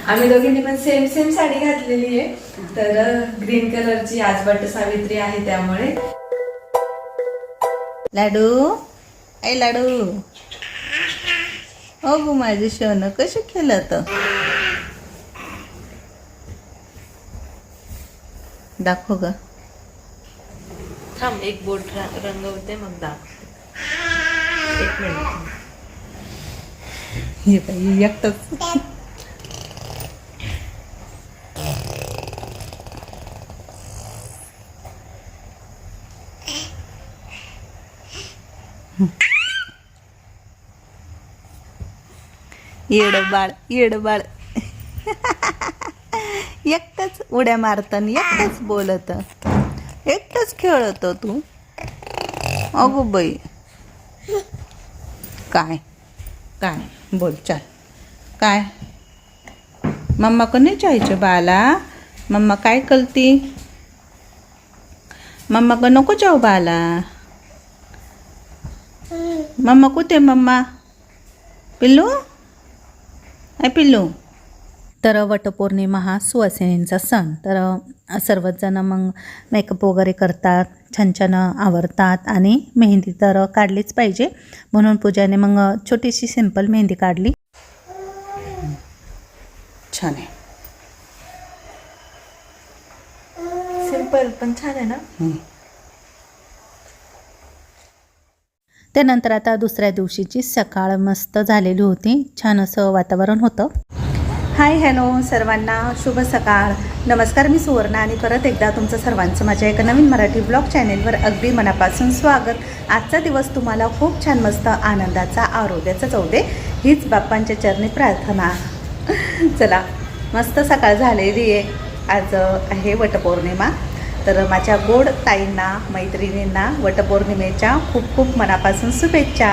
आम्ही दोघींनी पण सेम सेम साडी घातलेली आहे, तर ग्रीन कलरची. आज वट सावित्री आहे त्यामुळे. लाडू ऐ लाडू, हो गो माझे सोनं कसे खेळत. दाखव ग. थांब एक बोट रंगवते मग दाखवते. एक मिनिट. हे बाई एकटंच. येड बाळ येड बाळ. एकटंच उड्या मारतं, एकटंच बोलत, एकटंच खेळत तू. अगो बाई. काय काय बोल चाल. काय मम्मा को नाही जायचं बाला. मम्मा काय करती. मम्मा को नको जाऊ बाला. मम्मा कुठे मम्मा. पिल्लू आहे पिल्लू. तर वटपौर्णिमा हा सुवासिनींचा सण. तर सर्वच जण मग मेकअप वगैरे करतात, छान छान आवरतात आणि मेहंदी तर काढलीच पाहिजे म्हणून पूजाने मग छोटीशी सिंपल मेहंदी काढली. छान आहे. सिंपल पण छान आहे ना. त्यानंतर आता दुसऱ्या दिवशीची सकाळ मस्त झालेली होती. छान असं वातावरण होतं. हाय हॅलो सर्वांना, शुभ सकाळ, नमस्कार. मी सुवर्णा आणि परत एकदा तुमचं सर्वांचं माझ्या एका नवीन मराठी ब्लॉग चॅनेलवर अगदी मनापासून स्वागत. आजचा दिवस तुम्हाला खूप छान मस्त आनंदाचा आरोग्याचा जाऊ दे हीच बाप्पांच्या चरणी प्रार्थना. चला मस्त सकाळ झालेली आहे. आज आहे वटपौर्णिमा. तर माझ्या गोड ताईंना मैत्रिणींना वटपौर्णिमेच्या खूप खूप मनापासून शुभेच्छा.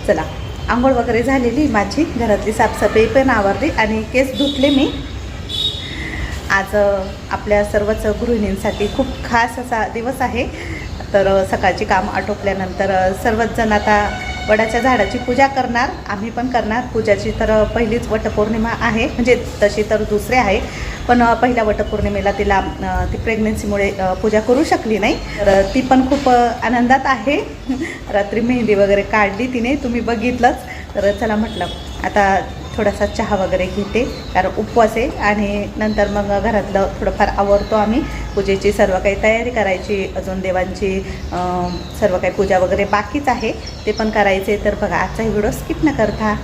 चला आंघोळ वगैरे झालेली माझी, घरातली साफसफाई पण आवरली आणि केस धुतले मी. आज आपल्या सर्वच गृहिणींसाठी खूप खास असा दिवस आहे. तर सकाळची काम आटोपल्यानंतर सर्वच जण आता वडाच्या झाडाची पूजा करणार. आम्ही पण करणार. पूजाची तर पहिलीच वटपौर्णिमा आहे, म्हणजे तशी तर दुसरी आहे, पण पहिल्या वटपौर्णिमेला तिला ती प्रेग्नन्सीमुळे पूजा करू शकली नाही. तर ती पण खूप आनंदात आहे. रात्री मेहंदी वगैरे काढली तिने, तुम्ही बघितलंच. तर चला म्हटलं आता थोडासा चहा वगैरे घेते, कारण उपवास आहे. आणि नंतर मग घरातलं थोडंफार आवरतो आम्ही. पूजेची सर्व काही तयारी करायची, अजून देवांची सर्व काही पूजा वगैरे बाकीच आहे, ते पण करायचे. तर बघा आजचा व्हिडिओ स्किप न करता.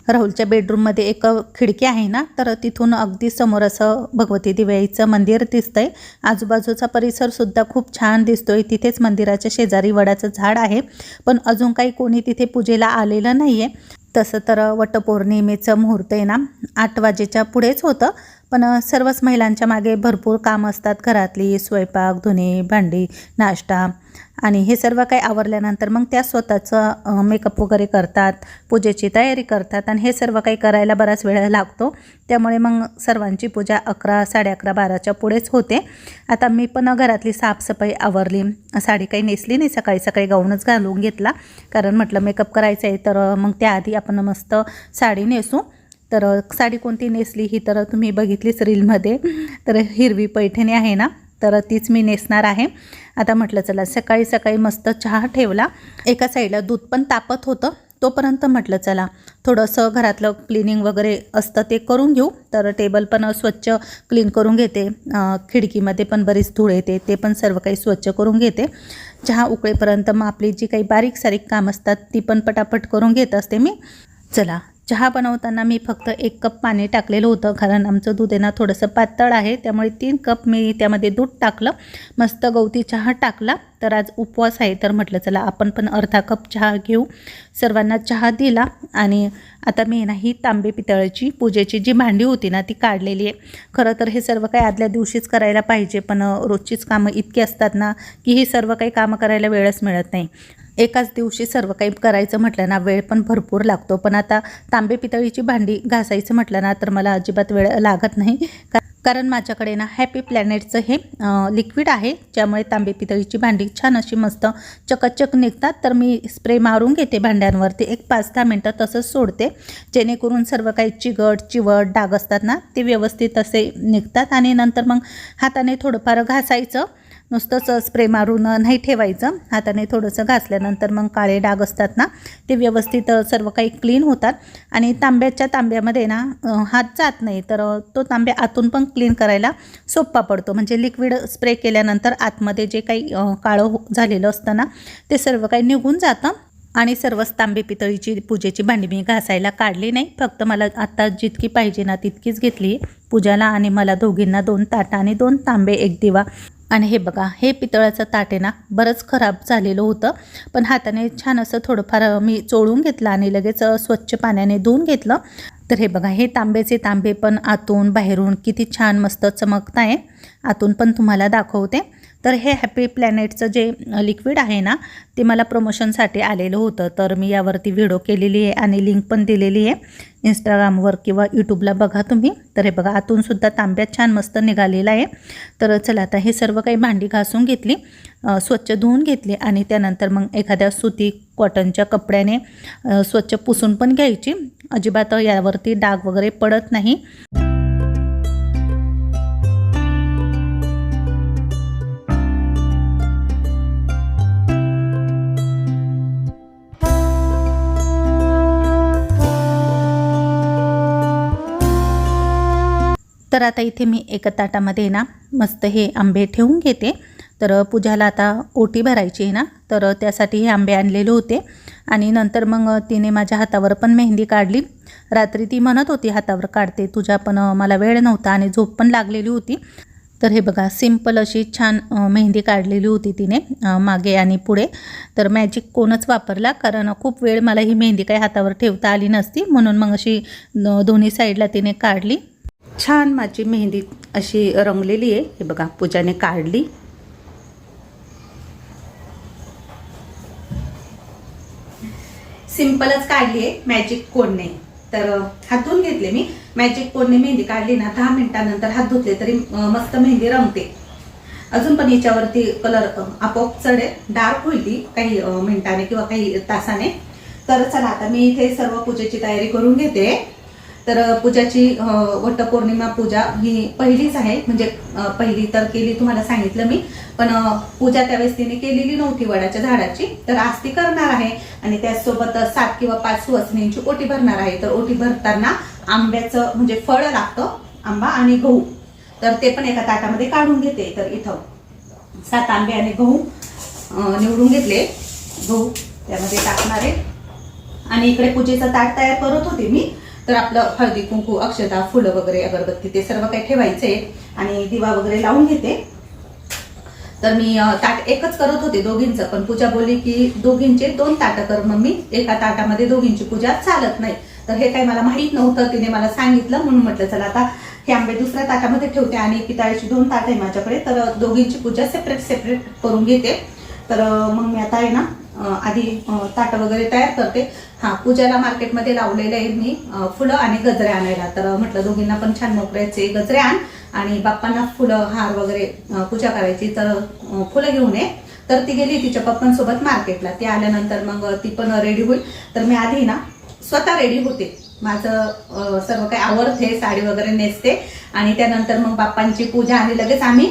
राहुलच्या बेडरूममध्ये एक खिडकी आहे ना, तर तिथून अगदी समोर असं भगवती दिवाळीचं मंदिर दिसतंय. आजूबाजूचा परिसरसुद्धा खूप छान दिसतोय. तिथेच मंदिराच्या शेजारी वडाचं झाड आहे, पण अजून काही कोणी तिथे पूजेला आलेलं नाही आहे. तसं तर वटपौर्णिमेचं मुहूर्त आहे ना 8 वाजेच्या पुढेच होतं, पण सर्वच महिलांच्या मागे भरपूर कामं असतात. घरातली स्वयंपाक, धुणे, भांडी, नाश्ता आणि हे सर्व काही आवरल्यानंतर मग त्या स्वतःचं मेकअप वगैरे करतात, पूजेची तयारी करतात आणि हे सर्व काही करायला बराच वेळ लागतो. त्यामुळे मग सर्वांची पूजा 11, 11:30, 12च्या पुढेच होते. आता मी पण घरातली साफसफाई आवरली. साडी काही नेसली नाही, सकाळी सकाळी गाऊनच घालून घेतला, कारण म्हटलं मेकअप करायचं आहे तर मग त्याआधी आपण मस्त साडी नेसू. तर साडी कोणती नेसली ही तर तुम्ही बघितलीच रीलमध्ये. तर हिरवी पैठणी आहे ना, तर तीच मी नेसणार आहे. आता म्हटलं चला सकाळी सकाळी मस्त चहा ठेवला. एका साईडला दूध पण तापत होतं, तोपर्यंत म्हटलं चला थोडंसं घरातलं क्लिनिंग वगैरे असतं ते करून घेऊ. तर टेबल पण स्वच्छ क्लीन करून घेते. खिडकीमध्ये पण बरीच धूळ येते, ते पण सर्व काही स्वच्छ करून घेते. चहा उकळेपर्यंत मग आपली जी काही बारीक सारीक कामं असतात ती पण पटापट करून घेत असते मी. चला चहा बनवताना मी फक्त 1 कप पाणी टाकलेलं होतं, कारण आमचं दूध आहे ना थोडंसं पातळ आहे, त्यामुळे 3 कप मी त्यामध्ये दूध टाकलं. मस्त गवती चहा टाकला. तर आज उपवास आहे तर म्हटलं चला आपण पण अर्धा कप चहा घेऊ. सर्वांना चहा दिला आणि आता मी ना ही तांबे पितळाची पूजेची जी भांडी होती ना ती काढलेली आहे. खरं तर हे सर्व काही आदल्या दिवशीच करायला पाहिजे, पण रोजचीच कामं इतकी असतात ना की ही सर्व काही कामं करायला वेळच मिळत नाही. एकाच दिवशी सर्व काही करायचं म्हटलं ना वेळ पण भरपूर लागतो. पण आता तांबे पितळीची भांडी घासायचं म्हटलं ना तर मला अजिबात वेळ लागत नाही, कारण माझ्याकडे ना हॅपी प्लॅनेटचं हे लिक्विड आहे, ज्यामुळे तांबे पितळीची भांडी छान अशी मस्त चकचक निघतात. तर मी स्प्रे मारून घेते भांड्यांवरती, एक 5-10 मिनटं तसंच सोडते, जेणेकरून सर्व काही चिवट डाग असतात ना ते व्यवस्थित असे निघतात. आणि नंतर मग हाताने थोडंफार घासायचं, नुसतंच स्प्रे मारून नाही ठेवायचं. हाताने थोडंसं घासल्यानंतर मग काळे डाग असतात ना ते व्यवस्थित सर्व काही क्लीन होतात. आणि तांब्यामध्ये ना हात जात नाही, तर तो तांब्या आतून पण क्लीन करायला सोपा पडतो. म्हणजे लिक्विड स्प्रे केल्यानंतर आतमध्ये जे काही काळं झालेलं असतं ना ते सर्व काही निघून जातं. आणि सर्वच तांबे पितळीची पूजेची भांडी मी घासायला काढली नाही, फक्त मला आता जितकी पाहिजे ना तितकीच घेतली पूजाला आणि मला दोघींना 2 ताटं आणि 2 तांबे, 1 दिवा. आणि हे बघा, हे पितळाचं ताट आहे ना बरंच खराब झालेलं होतं, पण हाताने छान असं थोडंफार मी चोळून घेतलं आणि लगेच स्वच्छ पाण्याने धुवून घेतलं. तर हे बघा, हे तांब्याचे तांबे पण आतून बाहेरून किती छान मस्त चमकत आहे. आतून पण तुम्हाला दाखवते. तर हे हॅपी प्लॅनेटचं जे लिक्विड आहे ना ते मला प्रमोशनसाठी आलेलं होतं, तर मी यावरती व्हिडिओ केलेली आहे आणि लिंक पण दिलेली आहे इंस्टाग्रामवर किंवा यूट्यूबला बघा तुम्ही. तर हे बघा, आतूनसुद्धा तांब्यात छान मस्त निघालेला आहे. तर चला, आता हे सर्व काही भांडी घासून घेतली, स्वच्छ धुवून घेतली आणि त्यानंतर मग एखाद्या सुती कॉटनच्या कपड्याने स्वच्छ पुसून पण घ्यायची, अजिबात यावरती डाग वगैरे पडत नाही. तर आता इथे मी एका ताटामध्ये ना मस्त हे आंबे ठेवून घेते. तर पूजाला आता ओटी भरायची आहे ना, तर त्यासाठी हे आंबे आणलेले होते. आणि नंतर मग तिने माझ्या हातावर पण मेहंदी काढली. रात्री ती म्हणत होती हातावर काढते तुझ्या, पण मला वेळ नव्हता आणि झोप पण लागलेली होती. तर हे बघा, सिंपल अशी छान मेहंदी काढलेली होती तिने मागे आणि पुढे. तर मॅजिक कोनच वापरला, कारण खूप वेळ मला ही मेहंदी काही हातावर ठेवता आली नसती, म्हणून मग अशी दोन्ही साईडला तिने काढली. छान माझी मेहंदी अशी रंगलेली आहे. हे बघा, पूजाने काढली. सिंपलच काढली आहे, मॅजिक कोनने. तर हात धुवून घेतले मी. मॅजिक कोनने मेहंदी काढली ना 10 मिनिटांनंतर हात धुतले तरी मस्त मेहंदी रंगते. अजून पण याच्यावरती कलर आपोआप चढेल, डार्क होईल ती काही मिनिटाने किंवा काही तासाने. तर चला, आता मी इथे सर्व पूजेची तयारी करून घेते. तर पूजाची वटपौर्णिमा पूजा ही पहिलीच आहे, म्हणजे पहिली तर केली तुम्हाला सांगितलं मी, पण पूजा त्यावेळेस तिने केलेली नव्हती वडाच्या झाडाची, तर आज ती करणार आहे. आणि त्याचसोबत 7 किंवा 5 सुवासिनींची ओटी भरणार आहे. तर ओटी भरताना आंब्याचं म्हणजे फळ लागतं, आंबा आणि गहू, तर ते पण एका ताटामध्ये काढून घेते. तर इथं 7 आंबे आणि गहू निवडून घेतले, गहू त्यामध्ये टाकणार आहे. आणि इकडे पूजेचं ताट तयार करत होते मी. तर आपलं हळदी कुंकू, अक्षता, फुलं वगैरे, अगरबत्ती ते सर्व काही ठेवायचे आणि दिवा वगैरे लावून घेते. तर मी ताट एकच करत होते दोघींचं, पण पूजा बोलली की दोघींचे 2 ताटं कर मम्मी, एका ताटामध्ये दोघींची पूजा चालत नाही. तर हे काही मला माहीत नव्हतं, तिने मला सांगितलं, म्हणून म्हटलं चला आता हे आंबे दुसऱ्या ताटामध्ये ठेवते आणि पितळाची 2 ताट आहे माझ्याकडे, तर दोघींची पूजा सेपरेट करून घेते. तर मग मी आता आहे ना आधी ताटं वगैरे तयार करते. हा, पूजाला मार्केटमध्ये लावलेलं आहे मी फुलं आणि गजरे आणायला. तर म्हटलं दोघींना पण छान मोगऱ्याचे गजरे आण आणि बाप्पांना फुलं हार वगैरे पूजा करायची, तर फुलं घेऊन ये. तर ती गेली तिच्या पप्पांसोबत मार्केटला. ती आल्यानंतर मग ती पण रेडी होईल. तर मी आधी ना स्वतः रेडी होते, माझं सर्व काही आवडते, साडी वगैरे नेसते आणि त्यानंतर मग बाप्पांची पूजा आणि लगेच आम्ही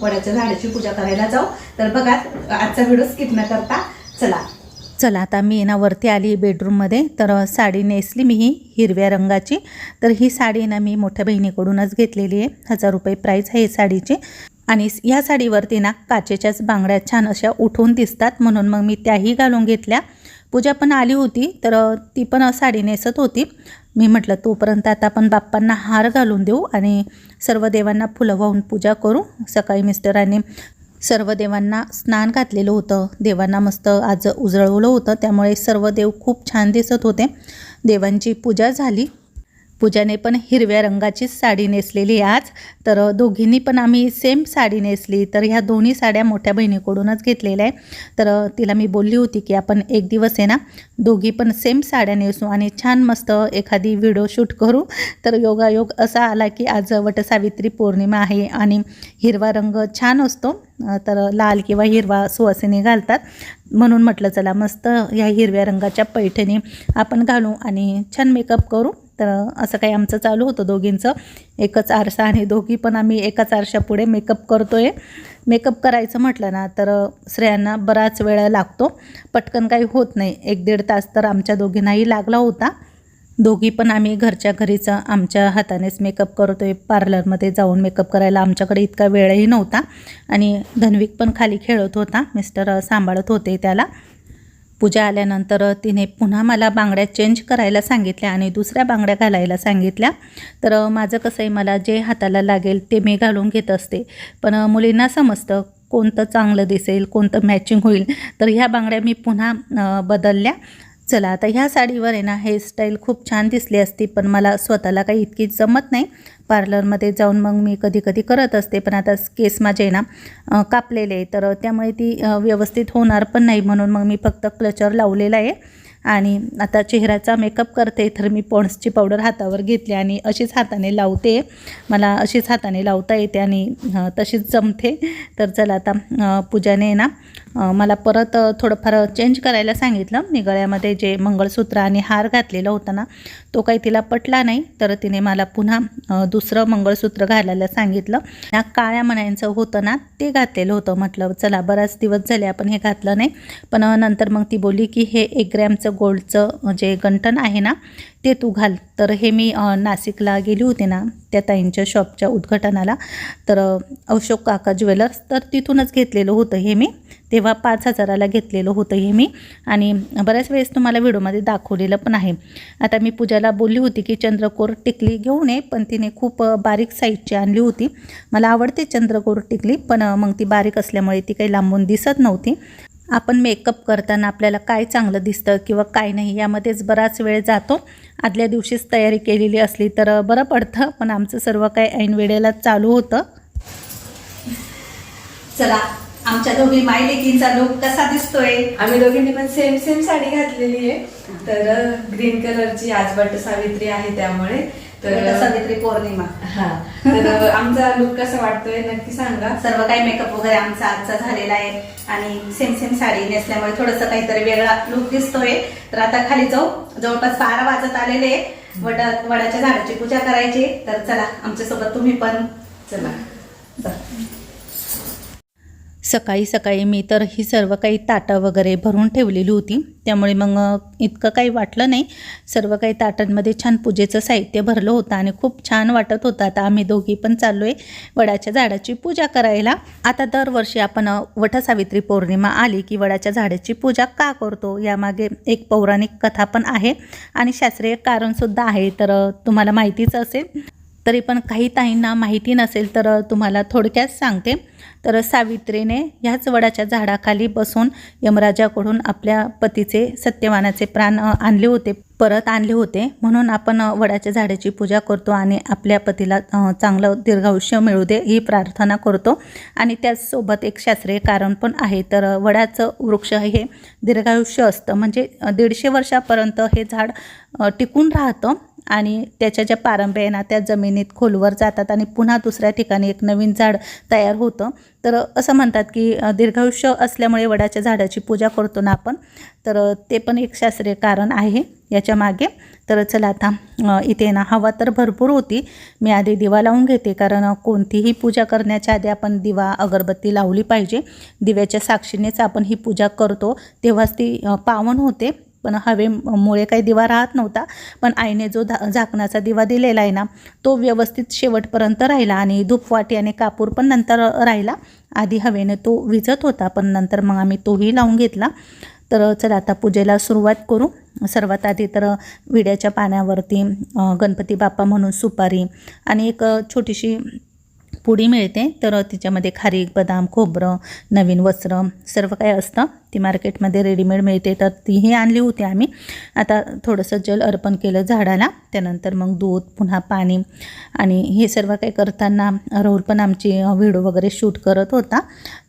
वडाच्या झाडाची पूजा करायला जाऊ. तर बघा, आजचा व्हिडिओ स्किप न करता चला आता मी ना वरती आली बेडरूममध्ये. तर साडी नेसली मी ही हिरव्या रंगाची. तर ही साडी ना मी मोठ्या बहिणीकडूनच घेतलेली आहे, 1000 रुपये प्राईस आहे साडीची. आणि ह्या साडीवरती ना काचेच्याच बांगड्या छान अशा उठून दिसतात, म्हणून मग मी त्याही घालून घेतल्या. पूजा पण आली होती, तर ती पण साडी नेसत होती. मी म्हटलं तोपर्यंत आता आपण बाप्पांना हार घालून देऊ आणि सर्व देवांना फुलं वाहून पूजा करू. सकाळी मिस्टरांनी सर्व देवांना स्नान घातलेलं होतं, देवांना मस्त आज उजळवलं होतं, त्यामुळे सर्व देव खूप छान दिसत होते. देवांची पूजा झाली. पूजाने पण हिरव्या रंगाचीच साडी नेसलेली आज, तर दोघींनी पण आम्ही सेम साडी नेसली. तर ह्या दोन्ही साड्या मोठ्या बहिणीकडूनच घेतलेल्या आहे. तर तिला मी बोलली होती की आपण एक दिवस आहे ना दोघी पण सेम साड्या नेसू आणि छान मस्त एखादी व्हिडिओ शूट करू. तर योगायोग असा आला की आज वटसावित्री पौर्णिमा आहे आणि हिरवा रंग छान असतो, तर लाल किंवा हिरवा सुवासिनी घालतात, म्हणून म्हटलं चला मस्त ह्या हिरव्या रंगाच्या पैठणी आपण घालू आणि छान मेकअप करू. तर असं काही आमचं चालू होतं दोघींचं, एकच आरसा आणि दोघी पण आम्ही एकाच आरशापुढे मेकअप करतोय. मेकअप करायचं म्हटलं ना तर स्त्रियांना बराच वेळ लागतो, पटकन काही होत नाही. 1-1.5 तास तर आमच्या दोघींनाही लागला होता. दोघी पण आम्ही घरच्या घरीच आमच्या हातानेच मेकअप करतोय. पार्लरमध्ये जाऊन मेकअप करायला आमच्याकडे इतका वेळही नव्हता आणि धन्विक पण खाली खेळत होता, मिस्टर सांभाळत होते त्याला. पूजा आल्यानंतर तिने पुन्हा मला बांगड्या चेंज करायला सांगितल्या आणि दुसऱ्या बांगड्या घालायला सांगितल्या. तर माझं कसं आहे, मला जे हाताला लागेल ते मी घालून घेत असते, पण मुलींना समजतं कोणतं चांगलं दिसेल, कोणतं मॅचिंग होईल. तर ह्या बांगड्या मी पुन्हा बदलल्या. चला आता ह्या साडीवर आहे ना हेअरस्टाईल खूप छान दिसली असती, पण मला स्वतःला काही इतकी जमत नाही. पार्लरमध्ये जाऊन मग मी कधी कधी करत असते, पण आता केस माझे आहे ना कापलेले, तर त्यामुळे ती व्यवस्थित होणार पण नाही, म्हणून मग मी फक्त क्लचर लावलेला आहे. आणि आता चेहऱ्याचा मेकअप करते तर मी पॉन्ड्सची पावडर हातावर घेतली आणि अशीच हाताने लावते. मला अशीच हाताने लावता येते आणि तशीच जमते. तर चला आता पूजाने ना मला परत थोडंफार चेंज करायला सांगितलं. मी गळ्यामध्ये जे मंगळसूत्र आणि हार घातलेला होता ना तो काही तिला पटला नाही, तर तिने मला पुन्हा दुसरं मंगळसूत्र घालायला सांगितलं. या काळ्या मण्यांचं होतं ना ते घातलेलं होतं. म्हटलं चला बराच दिवस झाले आपण हे घातलं नाही, पण नंतर मग ती बोलली की हे 1 ग्रॅमचं गोल्डचं जे गंठण आहे ना ते तू घाल. तर हे मी नाशिकला गेली होते ना त्या ताईंच्या शॉपच्या उद्घाटनाला, तर अशोक काका ज्वेलर्स, तर तिथूनच घेतलेलं होतं हे मी. तेव्हा 5,000ला घेतलेलं होतं हे मी आणि बऱ्याच वेळेस तुम्हाला व्हिडिओमध्ये दाखवलेलं पण आहे. आता मी पूजाला बोलली होती की चंद्रकोर टिकली घेऊन ये, पण तिने खूप बारीक साईजची आणली होती. मला आवडते चंद्रकोर टिकली, पण मग ती बारीक असल्यामुळे ती काही लांबून दिसत नव्हती. आपण मेकअप करताना आपल्याला काय चांगलं दिसतं किंवा काय नाही यामध्येच बराच वेळ जातो. आदल्या दिवशीच तयारी केलेली असली तर बरं पडतं, पण आमचं सर्व काही ऐन वेळेला चालू होतं. चला आमच्या दोघी मायलेकींचा लुक कसा दिसतोय. आम्ही दोघींनी पण सेम साडी घातलेली आहे. तर ग्रीन कलरची आज वटसावित्री आहे त्यामुळे वटसावित्री पौर्णिमा. हा, तर आमचा लुक कसा वाटतोय नक्की सांगा. सर्व काही मेकअप वगैरे आमचा आजचा झालेला आहे आणि सेम साडी नेसल्यामुळे थोडंसं काहीतरी वेगळा लुक दिसतोय. तर आता खाली जाऊ, जवळपास 12 वाजत आलेले. वडाच्या झाडाची पूजा करायची, तर चला आमच्यासोबत तुम्ही पण चला. सकाळी सकाळी मी तर ही सर्व काही ताटं वगैरे भरून ठेवलेली होती, त्यामुळे मग इतकं काही वाटलं नाही. सर्व काही ताटांमध्ये छान पूजेचं साहित्य भरलं होतं आणि खूप छान वाटत होतं. आता आम्ही दोघी पण चाललो आहे वडाच्या झाडाची पूजा करायला. आता दरवर्षी आपण वटसावित्री पौर्णिमा आली की वडाच्या झाडाची पूजा का करतो यामागे एक पौराणिक कथा पण आहे आणि शास्त्रीय कारणसुद्धा आहे, तर तुम्हाला माहितीच असेल. तरी पण काही ताईंना माहिती नसेल तर तुम्हाला थोडक्यात सांगते. तर सावित्रीने ह्याच वडाच्या झाडाखाली बसून यमराजाकडून आपल्या पतीचे सत्यवानाचे प्राण परत आणले होते, म्हणून आपण वडाच्या झाडाची पूजा करतो आणि आपल्या पतीला चांगलं दीर्घायुष्य मिळू दे ही प्रार्थना करतो. आणि त्याचसोबत एक शास्त्रीय कारण पण आहे. तर वडाचं वृक्ष हे दीर्घायुष्य असतं, म्हणजे 150 वर्षापर्यंत हे झाड टिकून राहतं आणि त्याच्या ज्या पारंब्या आहे ना त्या जमिनीत खोलवर जातात आणि पुन्हा दुसऱ्या ठिकाणी एक नवीन झाड तयार होतं. तर असं म्हणतात की दीर्घायुष्य असल्यामुळे वडाच्या झाडाची पूजा करतो ना आपण, तर ते पण एक शास्त्रीय कारण आहे याच्या मागे. तर चला आता इथे ना हवा तर भरपूर होती. मी आधी दिवा लावून घेते, कारण कोणतीही पूजा करण्याच्या आधी आपण दिवा अगरबत्ती लावली पाहिजे. दिव्याच्या साक्षीनेच आपण ही पूजा करतो, तेव्हाच ती पावन होते. पण हवेमुळे काही दिवा राहत नव्हता, पण आईने जो झाकणाचा दिवा दिलेला आहे ना तो व्यवस्थित शेवटपर्यंत राहिला आणि धूपवाटी आणि कापूर पण नंतर राहिला. आधी हवेने तो विझत होता, पण नंतर मग आम्ही तोही लावून घेतला. तर चला आता पूजेला सुरुवात करू. सर्वात आधी तर विड्याच्या पाण्यावरती गणपती बाप्पा म्हणून सुपारी आणि एक छोटीशी पुडी मिळते, तर तिच्यामध्ये खारीक, बदाम, खोबरं, नवीन वस्त्र सर्व काही असतं. ती मार्केटमध्ये रेडीमेड मिळते, तर तीही आणली होती आम्ही. आता थोडंसं जल अर्पण केलं झाडाला, त्यानंतर मग दूध, पुन्हा पाणी, आणि हे सर्व काही करताना राहुल पण आमची व्हिडिओ वगैरे शूट करत होता.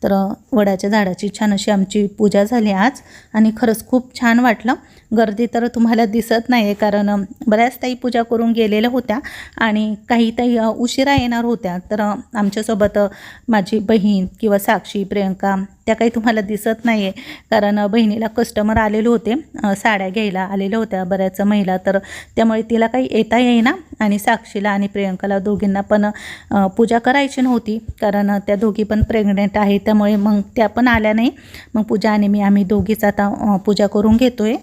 तर वडाच्या झाडाची छान अशी आमची पूजा झाली आज, आणि खरंच खूप छान वाटलं. गर्दी तर तुम्हाला दिसत नाही आहे, कारण बऱ्याच ताई पूजा करून गेलेल्या होत्या आणि काही ताई उशिरा येणार होत्या. तर आमच्यासोबत माझी बहीण किंवा साक्षी, प्रियंका त्या काही तुम्हाला दिसत नाही आहे, कारण बहिणीला कस्टमर आलेले होते, साड्या घ्यायला आलेल्या होत्या बऱ्याच महिला, तर त्यामुळे तिला काही येता येईना. आणि साक्षीला आणि प्रियंकाला दोघींना पण पूजा करायची नव्हती, कारण त्या दोघी पण प्रेग्नेंट आहे, त्यामुळे मग त्या पण आल्या नाही. मग पूजा आणि आम्ही दोघीच आता पूजा करून घेतो आहे.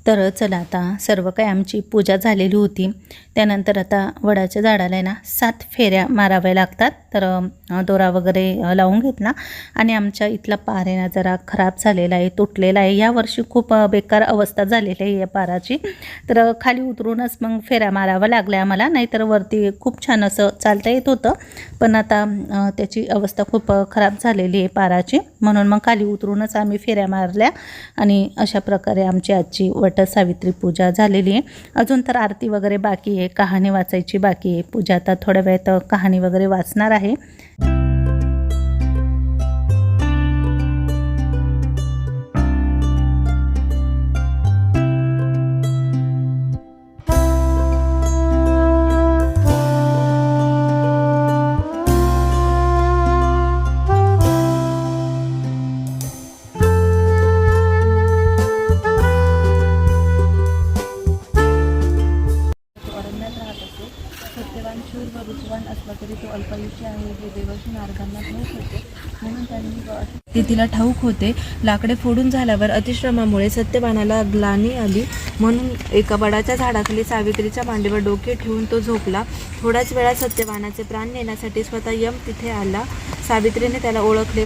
तर चला, आता सर्व काही आमची पूजा झालेली होती. त्यानंतर आता वडाच्या झाडाला आहे ना 7 फेऱ्या माराव्या लागतात. तर दोरा वगैरे लावून घेतला, आणि आमच्या इथला पार आहे ना जरा खराब झालेला आहे, तुटलेला आहे. यावर्षी खूप बेकार अवस्था झालेली आहे या पाराची. तर खाली उतरूनच मग फेऱ्या माराव्या लागल्या आम्हाला, नाहीतर वरती खूप छान असं चालता येत होतं. पण आता त्याची अवस्था खूप खराब झालेली आहे पाराची, म्हणून मग खाली उतरूनच आम्ही फेऱ्या मारल्या. आणि अशा प्रकारे आमची आजची सावित्री पूजा झालेली आहे. अजून तर आरती वगैरे बाकी आहे, कहाणी वाचायची बाकी आहे. पूजा आता थोड्या वेळात कहाणी वगैरे वाचणार आहे. सत्यवान शूर व रुचवान असला तरी तो अल्पायुषी आहे, हे देवाशी नारदांना ठाऊक होते, म्हणून त्यांनी ते तिला ठाऊक होते. लाकडे फोडून झाल्यावर अतिश्रमामुळे सत्यवानाला ग्लानी आली, म्हणून एका वडाच्या झाडाखाली सावित्रीच्या मांडीवर डोके ठेवून तो झोपला. थोड्याच वेळात सत्यवानाचे प्राण नेण्यासाठी स्वतः यम तिथे आला. सावित्रीने त्याला ओळखले.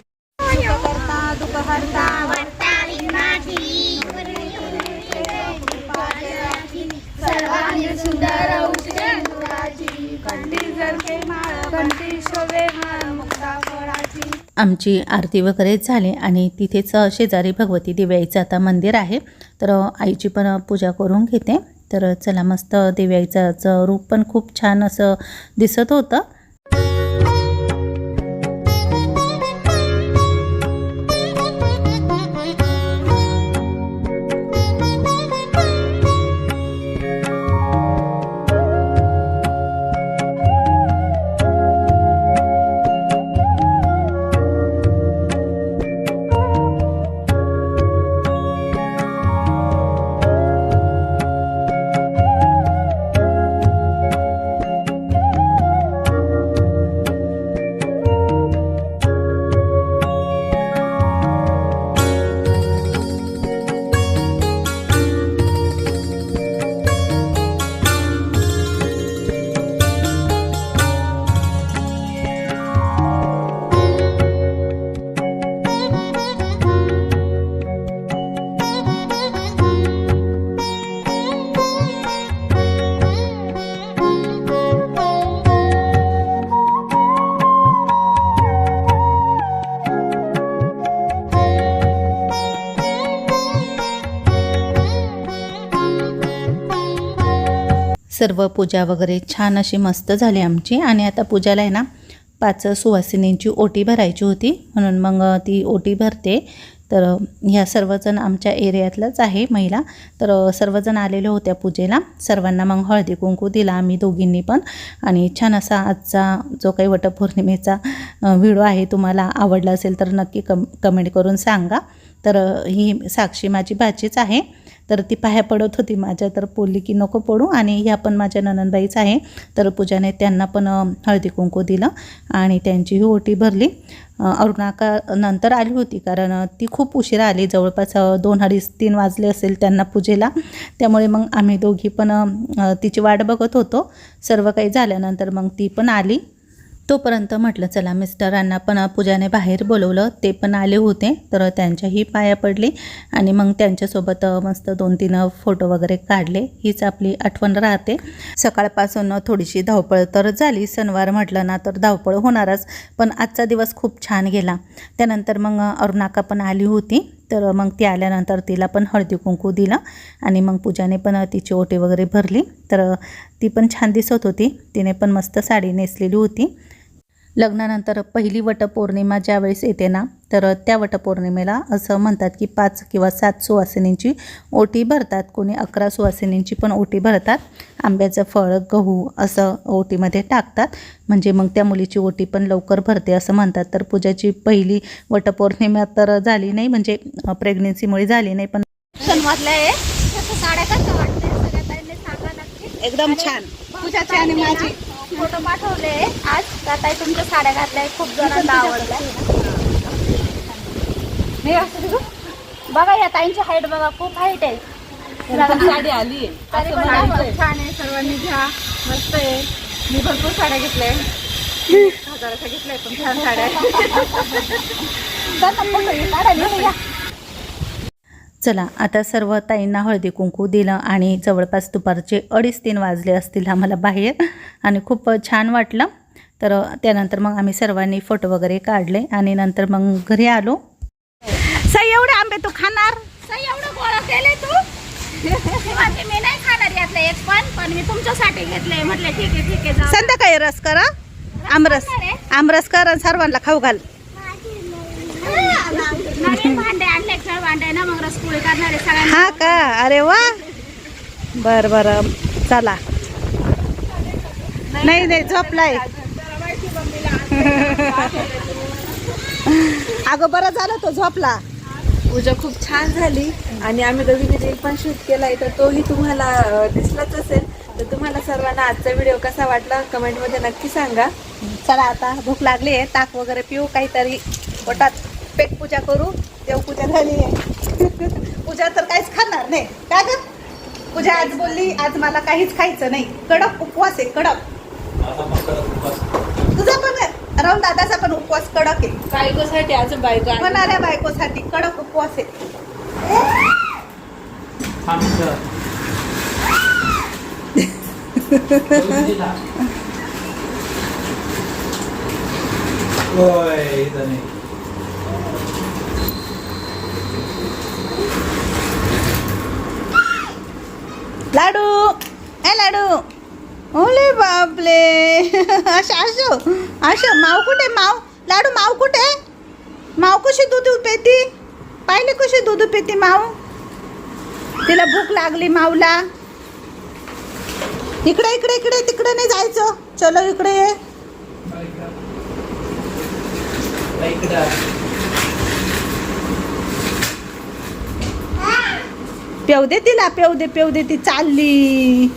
आमची आरती वगैरे झाली, आणि तिथेच शेजारी भगवती दिव्याईचं आता मंदिर आहे. तर आईची पण पूजा करून घेते. तर चला, मस्त दिव्याईचं रूप पण खूप छान असं दिसत होतं. सर्व पूजा वगैरे छान अशी मस्त झाली आमची. आणि आता पूजाला आहे ना 5 सुवासिनींची ओटी भरायची होती, म्हणून मग ती ओटी भरते. तर ह्या सर्वजण आमच्या एरियातलंच आहे महिला. तर सर्वजण आलेले होत्या पूजेला. सर्वांना मग हळदी कुंकू दिला आम्ही दोघींनी पण. आणि छान असा आजचा जो काही वटपौर्णिमेचा व्हिडिओ आहे तुम्हाला आवडला असेल तर नक्की कमेंट करून सांगा. तर ही साक्षी माझी भाचीच आहे. तर ती पाया पडत होती माझ्या, तर बोलली की नको पडू. आणि ह्या पण माझ्या ननंदबाईच आहे. तर पूजाने त्यांना पण हळदी कुंकू दिलं आणि त्यांचीही ओटी भरली. अरुणाका नंतर आली होती, कारण ती खूप उशिरा आली. जवळपास 2, 2:30, 3 वाजले असेल त्यांना पूजेला. त्यामुळे मग आम्ही दोघी पण तिची वाट बघत होतो. सर्व काही झाल्यानंतर मग ती पण आली. तोपर्यंत म्हटलं चला मिस्टरांना पण पूजाने बाहेर बोलवलं. ते पण आले होते. तर त्यांच्याही पाया पडली आणि मग त्यांच्यासोबत मस्त 2-3 फोटो वगैरे काढले. हीच आपली आठवण राहते. सकाळपासून थोडीशी धावपळ तर झाली. सणवार म्हटलं ना तर धावपळ होणारच. पण आजचा दिवस खूप छान गेला. त्यानंतर मग अरुणाका पण आली होती. तर मग ती आल्यानंतर तिला पण हळदी कुंकू दिलं आणि मग पूजाने पण तिची ओटी वगैरे भरली. तर ती पण छान दिसत होती. तिने पण मस्त साडी नेसलेली होती. लग्नानंतर पहिली वटपौर्णिमा ज्यावेळेस येते ना, तर त्या वटपौर्णिमेला असं म्हणतात की 5 किंवा 7 सुवासिनींची ओटी भरतात. कोणी 11 सुवासिनींची पण ओटी भरतात. आंब्याचं फळ, गहू असं ओटीमध्ये टाकतात. म्हणजे मग त्या मुलीची ओटी पण लवकर भरते असं म्हणतात. तर पूजाची पहिली वटपौर्णिमा तर झाली नाही, म्हणजे प्रेग्नेन्सीमुळे झाली नाही. पण एकदम छान. पूजाची आणि माझी फोटो पाठवले आज. ताई तुमच्या साड्या घातल्या, खूप जणांना आवडल्या. बघा या ताईंची हाईट बघा, खूप हाईट आहे. साडी आली तरी पण छान आहे. सर्वांनी घ्या, मस्त आहे. मी भरपूर साड्या घेतल्या, 1000च्या घेतल्या, पण छान साड्या. चला आता सर्व ताईंना हळदी कुंकू दिलं आणि जवळपास दुपारचे 2:30-3 वाजले असतील आम्हाला बाहेर. आणि खूप छान वाटलं. तर त्यानंतर मग आम्ही सर्वांनी फोटो वगैरे काढले आणि नंतर मग घरी आलो. सई एवढे आंबे तू खाणार? सई एवढं गोळा केले तू? मी नाही खाणार यातलं एक पण मी तुमच्यासाठी घेतलंय. म्हटलं ठीक आहे जाऊ. संध्याकाळी रस करा, आमरस कर आणि सर्वांना खाऊ घाल. नवीन भांडे आणले, खेळ भांडे ना, मग रसपोळी करणार आहे सगळ्यांना. हा का? अरे वा, बरं चला. नाही झोपलाय. अगं बरं झालं तो झोपला. पूजा खूप छान झाली आणि आम्ही दोघींनी रील पण शूट केलाय, तर तोही तुम्हाला दिसलाच असेल. तर तुम्हाला सर्वांना आजचा व्हिडिओ कसा वाटला कमेंटमध्ये नक्की सांगा. चला आता भूक लागली आहे, ताक वगैरे पिऊ, काहीतरी पोटात पेट पूजा करू. देवपूजा झाली आहे. पूजा तर काहीच खाणार नाही. काय ग पूजा आज बोलली, आज मला काहीच खायचं नाही. कडक उपवास आहे, कडक. तुझा पण राहुल दादाचा पण उपवास कडक आहे. बायकोसाठी अजून बायको होणाऱ्या बायकोसाठी कडक उपवास आहे. लाडू ए लाडू. ओले बापले. अशा माव कुठे? माव लाडू, माव कुठे? माव कशी दूध पेती? पाहिले कशी दूध पेती माव? तिला भूक लागली मावला. इकडे इकडे इकडे, तिकडे नाही जायचं. चलो इकडे ये. पेव दे तिला, पेव दे ती चालली.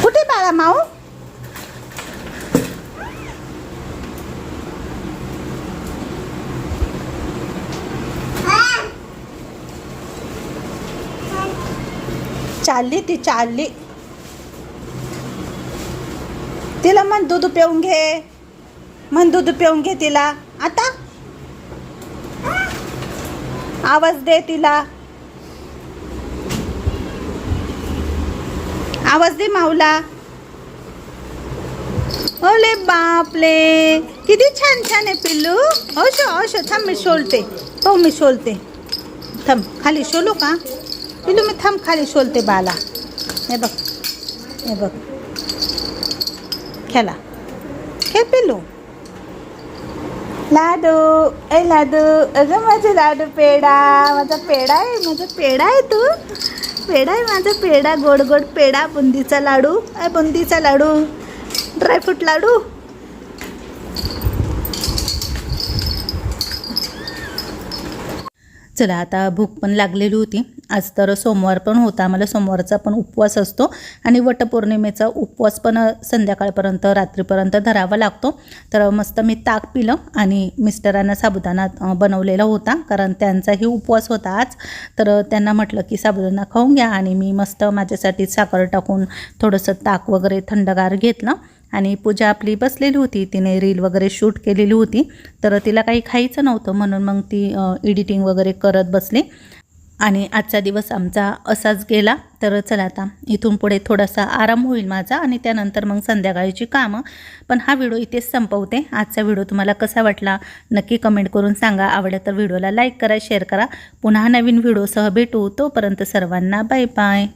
कुठे बाळा माऊ? चालली ती, चालली. तिला मन दूध पिऊन घे, मन दूध पिऊन घे तिला. आता आवाज दे तिला, आवाज दे माऊला. ओले बापले, किती छान छान आहे पिल्लू. औषो थांब, मी शोलते. हो मी शोलते. थांब खाली शोलू का पिल्लू? मी थांब खाली शोलते बाला. हे बघ, हे बघ, खेळा, खेळ पिल्लू. लाडू, ए लाडू, अगं माझे लाडू पेडा, माझा पेडा आहे, माझा पेडा आहे तू, पेडा आहे माझा पेडा, गोड गोड पेडा, बुंदीचा लाडू, बुंदीचा लाडू, ड्रायफ्रूट लाडू. चला आता भूक पण लागलेली होती. आज तर सोमवार पण होता, आम्हाला सोमवारचा पण उपवास असतो आणि वटपौर्णिमेचा उपवास पण संध्याकाळपर्यंत रात्रीपर्यंत धरावा लागतो. तर मस्त मी ताक पिलं आणि मिस्टरांना साबुदाणा बनवलेला होता, कारण त्यांचाही उपवास होता आज. तर त्यांना म्हटलं की साबुदाणा खाऊन घ्या आणि मी मस्त माझ्यासाठी साखर टाकून थोडंसं ताक वगैरे थंडगार घेतलं. आणि पूजा आपली बसलेली होती, तिने रील वगैरे शूट केलेली होती, तर तिला काही खायचं नव्हतं म्हणून मग ती एडिटिंग वगैरे करत बसली. आणि आजचा दिवस आमचा असाच गेला. तर चला आता इथून पुढे थोडासा आराम होईल माझा आणि त्यानंतर मग संध्याकाळची कामं. पण हा व्हिडिओ इथेच संपवते. आजचा व्हिडिओ तुम्हाला कसा वाटला नक्की कमेंट करून सांगा. आवडलं तर व्हिडिओला लाईक करा, शेअर करा. पुन्हा नवीन व्हिडिओसह भेटू. तोपर्यंत सर्वांना बाय बाय.